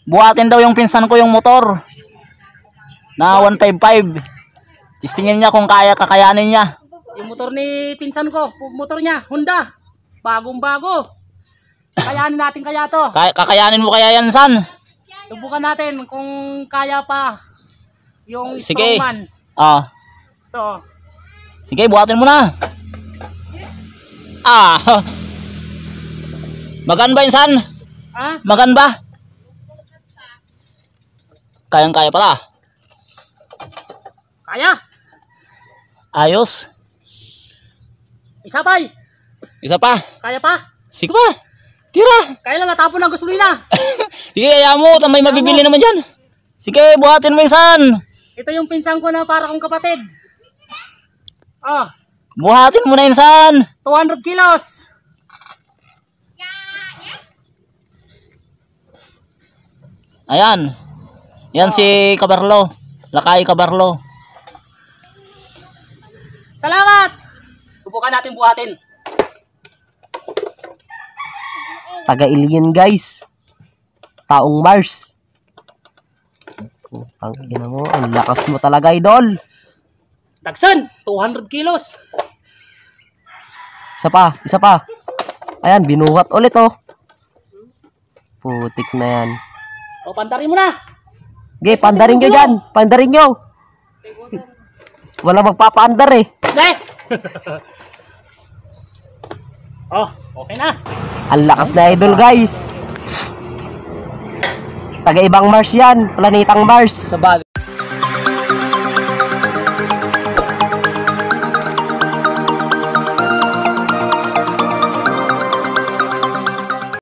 buhatin daw yung pinsan ko yung motor na 155. Testingin niya kung kakayanin niya. Yung motor ni pinsan ko, motor niya, Honda. Bagong bago. Kayanin natin kaya to. Kakayanin mo kaya yan, San? Subukan natin kung kaya pa yung sige. strongman. Ito. Sige, buhatin mo na. Magan ba, Insan? Magan ba? Kayang-kaya pala. Kaya. Ayos. Isa pa. Isa pa. Kaya pa. Sige pa. Tira. Kaya lang natapon ng gasolina. Sige, kaya mo. May mabibili naman dyan. Sige, buhatin mo, Insan. Ito yung pinsan ko na para kong kapatid. Buhatin mo na, Insan. 200 kilos. Ayan. Yan si Kabarlo. Lakay Kabarlo. Salamat. Subukan natin buhatin. Taga-alien guys. Taong Mars. Tangina mo, ang lakas mo talaga, idol. Dagsan, 200 kilos. Isa pa. Ayan, binuhat ulit oh. Putik na yan. Pandarin mo na. Okay, pandarin nyo dyan. Pandarin nyo. Wala magpapaandar eh. Okay na. Ang lakas na, idol guys. Taga ibang Mars yan. Planetang Mars.